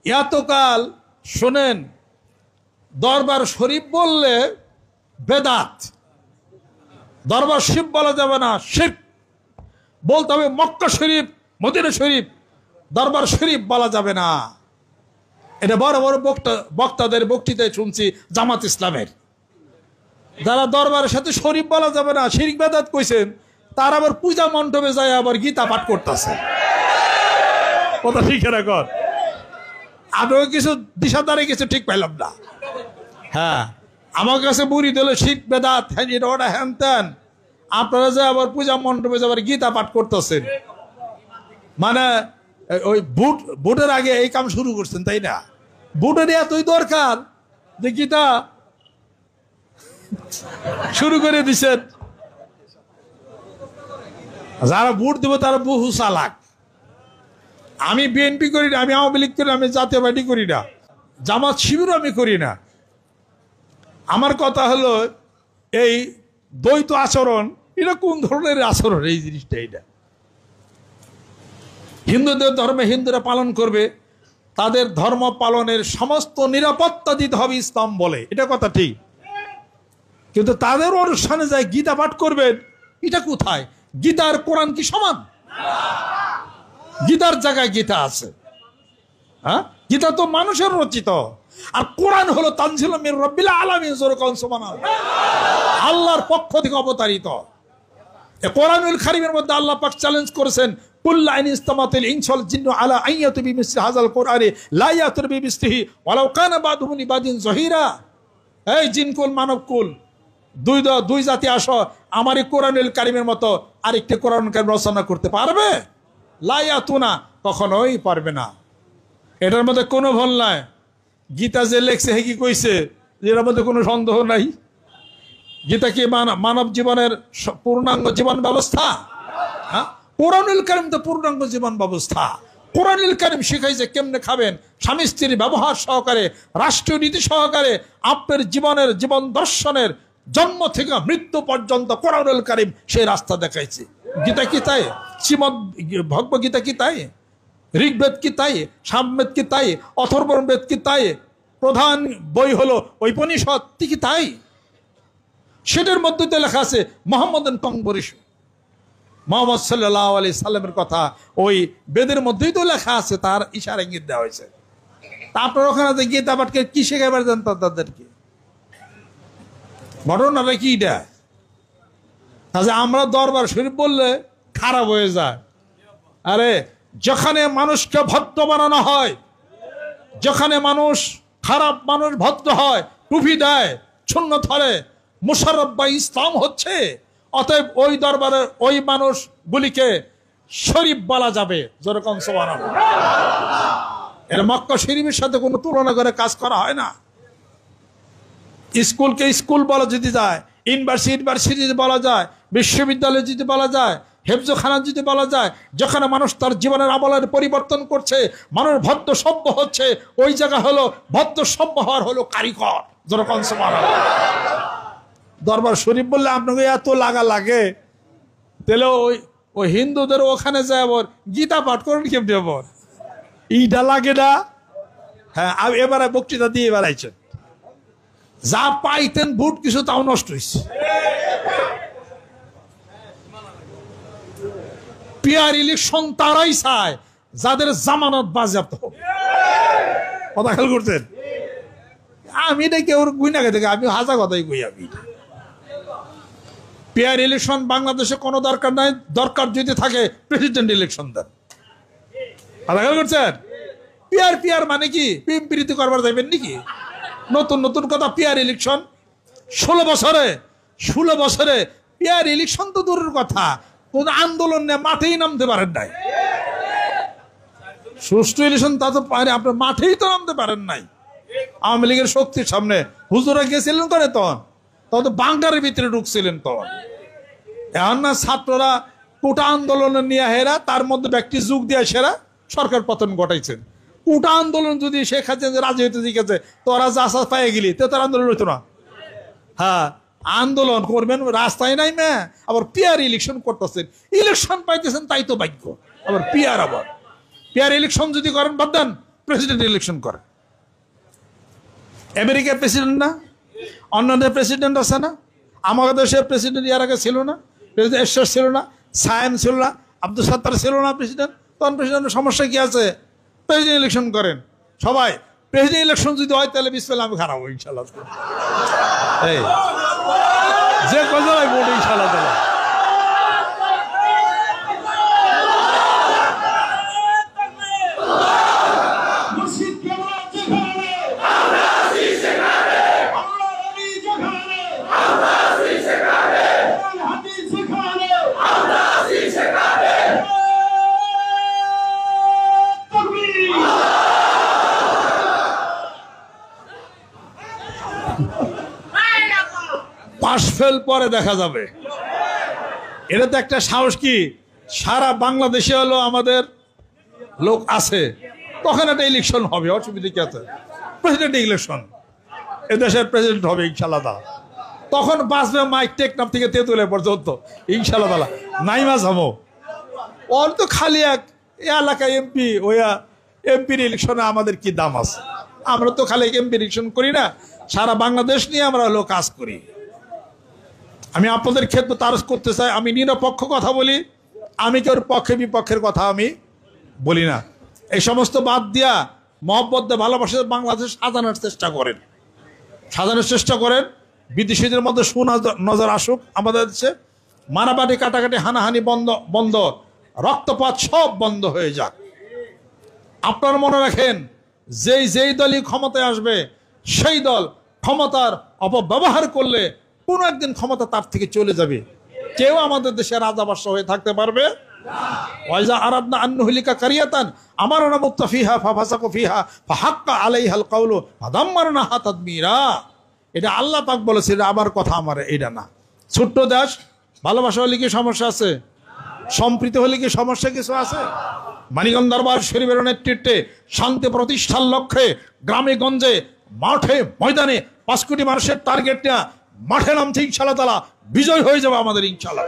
এতকাল শোনেন, দরবার শরীফ বললে বেদাত, দরবার শরীফ বলা যাবে না, শিরক বলতে হবে মক্কা শরীফ, মদিনা শরীফ, দরবার শরীফ বলা যাবে না। এটা বড় বড় বক্তাদের বক্তৃতায় শুনছি জামাত ইসলামের, যারা দরবারের সাথে শরীফ বলা যাবে না, শিরক বেদাত কইছেন, তার আবার পূজা মণ্ডপে যায় আবার গীতা পাঠ করতেছে। কথা ঠিক রাখুন, আমিও কিছু দিশাদারে কিছু ঠিক পাইলাম না। হ্যাঁ, আমার কাছে বুড়ি দিল শিরক বেদাত, হ্যাঁ এটা ওটা হ্যান ত্যান, আপনারা যে আবার পূজা মণ্ডপে যাবার গীতা পাঠ করতেছেন, মানে ওই ভোটের আগে এই কাম শুরু করছেন, তাই না? ভোটের এতই দরকার যে গীতা শুরু করে দিচ্ছেন। যারা ভোট দেবো তারা বহু চালাক। আমি বিএনপি করি না, আমি আওয়ামী লীগ করি না, আমি জাতীয় পার্টি করি না, জামাত শিবিরও আমি করি না। আমার কথা হলো এই দ্বৈত আচরণ, এটা কোন ধরনের আচরণ? এই জিনিসটা এটা হিন্দুদের ধর্মে হিন্দুরা পালন করবে, তাদের ধর্ম পালনের সমস্ত নিরাপত্তা দিতে হবে ইসলাম বলে, এটা কথা ঠিক। কিন্তু তাদের অনুষ্ঠানে যায় গীতা পাঠ করবেন, এটা কোথায়? গীতা আর কোরআন কি সমান? গীতার জায়গায় গীতা আছে, হ্যাঁ? গীতা তো মানুষের রচিত, আর কোরআন হলো তানজিলুম মির রাব্বিল আলামিন, সুবহানাল্লাহ, আল্লাহর পক্ষ থেকে অবতারিত। কোরআনুল কারীমের মধ্যে আল্লাহ পাক চ্যালেঞ্জ করেছেন, কুল্লা ইন ইসতামাতিল ইনসু ওয়াল জিন্নু আলা আইয়াতু বিমিসলি হাযাল কুরআনি লা ইয়াতুর বিমিসলিহি ওয়ালাউ কানা বাদুহুম লিবাদিন যহিরা। এই জিনকুল মানবকুল, দুই জাতি আসো, আমার এই কোরআনুল কারীমের মতো আরেকটি কোরআন কারীম রচনা করতে পারবে? লা ইয়াতুনা, কখনোই পারবে না। এটার মধ্যে কোনো ভুল নাই। গীতা যে লেখছে হে কি কইছে, এর মধ্যে কোনো সন্দেহ নাই। গীতা কি মানব জীবনের পূর্ণাঙ্গ জীবন ব্যবস্থা? হ্যাঁ, কোরআনুল কারীম তো পূর্ণাঙ্গ জীবন ব্যবস্থা। কোরআনুল কারীম শিখাইছে কেমনে খাবেন, স্বামী স্ত্রীর ব্যবহার সহকারে, রাষ্ট্রীয় নীতি সহকারে, আপনার জীবনের জীবন দর্শনের জন্ম থেকে মৃত্যু পর্যন্ত কোরআনুল কারীম সেই রাস্তা দেখাইছে। গীতা কি তাই? শ্রীমদ ভগবদ্গীতা কি তাই? ঋগ্বেদ কি তাই? সামবেদ কি তাই? অথর্ববেদ কি তাই? প্রধান বই হলো ঔপনিষদ কি তাই? সেটার মধ্যে তো লেখা আছে মুহাম্মাদুন কংবরিশ, মুহাম্মদ সাল্লাল্লাহু আলাইহি সাল্লামের কথা ওই বেদের মধ্যেই তো লেখা আছে, তার ইশারা ইঙ্গিত দেওয়া হয়েছে। তা আপনার ওখানে গীতা পাঠকে কি শেখাবার দেন তাদেরকে? ঘটনাটা কি এটা? তাহলে আমরা দরবার শরীফ বললে খারাপ হয়ে যায়। আরে যেখানে মানুষকে ভদ্র বানানো হয়, যেখানে মানুষ খারাপ মানুষ ভদ্র হয়, টুপি দেয়, শূন্য ধরে, মুশাররফ বা ইসলাম হচ্ছে, অতএব ওই দরবারের ওই মানুষগুলিকে শরীফ বলা যাবে। যেরকম সুবহানাল্লাহ, এর মক্কা শরীফের সাথে কোনো তুলনা করে কাজ করা হয় না। স্কুলকে স্কুল বলা যদি যায়, ইউনিভার্সিটি যদি বলা যায়, বিশ্ববিদ্যালয় যদি বলা যায়, হেফজখানা যদি বলা যায়, যেখানে মানুষ তার জীবনের আমলের পরিবর্তন করছে, মানুষ ভদ্র সভ্য হচ্ছে, ওই জায়গা হলো ভদ্র সভ্য হওয়ার হলো কারিগর। যেরকম সুবহানাল্লাহ। দরবার শরীফ বললে আপনাকে এত লাগা লাগে, তাহলে ওই হিন্দুদের ওখানে যায় আবার গীতা পাঠ করেন কেমনি আবার? ইটা লাগে না? হ্যাঁ, এবারে বক্তৃতা দিয়ে বেড়াইছেন, যা পাইতেন ভোট কিছু তাও নষ্ট হয়েছে। পিয়ার ইলেকশন তারাই চায় যাদের জামানত বাজেয়াপ্ত হবে। কথা খেয়াল করছেন? আমি এটা কেউ গুইনা থেকে আমি হাজার কথাই কই। আমি পিয়ার ইলেকশন বাংলাদেশে কোনো দরকার নাই, দরকার যদি থাকে প্রেসিডেন্ট ইলেকশন দেন। কথা খেয়াল করছেন? পিয়ার মানে কি? পিম্পিরিতি করবার যাইবেন নাকি? নতুন নতুন কথা। পিয়ার ইলেকশন 16 বছরে পিয়ার ইলেকশন তো দূরের কথা, কোন আন্দোলন নিয়ে মাঠেই নামতে পারেন নাই। সুষ্ঠু ইলেকশন তা তো পারে, আপনার মাঠেই তো নামতে পারেন নাই। আওয়ামী লীগের শক্তির সামনে হুজুরা গেছিলেন করে, তখন তো বাংকারের ভিতরে ঢুকছিলেন। তখন এখন না ছাত্ররা কোটা আন্দোলন নিয়ে হেরা, তার মধ্যে ব্যক্তি যুগ দিয়ে সেরা সরকার পতন ঘটাইছেন। কোটা আন্দোলন যদি শেখ হাসিনা রাজি হইতে জিজ্ঞাসে, তোরা যা পায়ে গেলি তো তার আন্দোলন হইতো না। হ্যাঁ, আন্দোলন করবেন, রাস্তায় নাই মে আবার পিয়ার ইলেকশন করতেছেন, ইলেকশন পাইতেছেন, তাই তো ভাগ্য। আবার পিয়ার ইলেকশন যদি করেন বাদ দেন, প্রেসিডেন্ট ইলেকশন করে। আমেরিকার প্রেসিডেন্ট না, অন্যান্য প্রেসিডেন্ট আছে না, আমাদের দেশের প্রেসিডেন্ট এর আগে ছিল না, প্রেসিডেন্ট এরশাদ ছিল না, সায়েম ছিল না, আব্দুল সাত্তার ছিল না প্রেসিডেন্ট। তখন প্রেসিডেন্টের সমস্যা কি আছে? প্রেসিডেন্ট ইলেকশন করেন সবাই। প্রেসিডেন্ট ইলেকশন যদি হয় তাহলে বিসমিল্লাহ আমি খারাপ ইনশাল্লাহ, এই যে কজনায় ভোট ইনশাল্লাহ তাআলা। পাশ ফেল পরে দেখা যাবে। এটা তো একটা সাহস কি, সারা বাংলাদেশে হলো আমাদের লোক আছে, তখন একটা ইলেকশন হবে, অসুবিধা কি আছে? প্রেসিডেন্ট ইলেকশন, এদেশের প্রেসিডেন্ট হবে ইনশাল্লাহ তাআলা। তখন বাঁচবে মাইক টেকনাফ থেকে তেঁতুলিয়া পর্যন্ত ইনশাল্লাহ তাআলা। নাইমা যাবো ওর তো খালি এক এলাকা এমপি, ওই এমপির ইলেকশনে আমাদের কি দাম আছে? আমরা তো খালি এমপি ইলেকশন করি না, সারা বাংলাদেশ নিয়ে আমরা হলো কাজ করি। আমি আপনাদের ক্ষেত্রে তারস করতে চাই, আমি নিরপেক্ষ কথা বলি, আমি কেউ পক্ষে বিপক্ষের কথা আমি বলি না। এই সমস্ত বাদ দিয়া মহব্বত ভালোবাসা বাংলাদেশ সাজানোর চেষ্টা করেন, সাজানোর চেষ্টা করেন। বিদেশিদের মধ্যে সুনজর আসুক আমাদের দেশে, মারামারি কাটাকাটি হানাহানি বন্ধ, রক্তপাত সব বন্ধ হয়ে যাক। আপনারা মনে রাখেন, যেই দলই ক্ষমতায় আসবে সেই দল ক্ষমতার অপব্যবহার করলে কোন একদিন ক্ষমতা তার থেকে চলে যাবে। কেউ আমাদের দেশে রাজা বাদশা হয়ে থাকতে পারবে ওয়াইজা আরাদনা আন নুহলিকা কারিয়াতান আমারনা মুত্তাফিহা ফাফাসাকু ফিহা ফাহাক্কা আলাইহাল কাউলু ফাদাম্মারনাহা তাদমীরা। এটা আল্লাহ পাক বলেছে, এটা আমার কথা, আমার এটা না। ছোট্ট দেশ, ভালোবাসা হলে কি সমস্যা আছে? সম্প্রীতি হলে কি সমস্যা কিছু আছে? মানিকগঞ্জ দরবার শরীফের নেতৃত্বে শান্তি প্রতিষ্ঠার লক্ষ্যে গ্রামে গঞ্জে মাঠে ময়দানে 5 কোটি মানুষের টার্গেট নেওয়া, মাঠে নামছে ইনশাআল্লাহ তাআলা, বিজয় হয়ে যাবে আমাদের ইনশাআল্লাহ।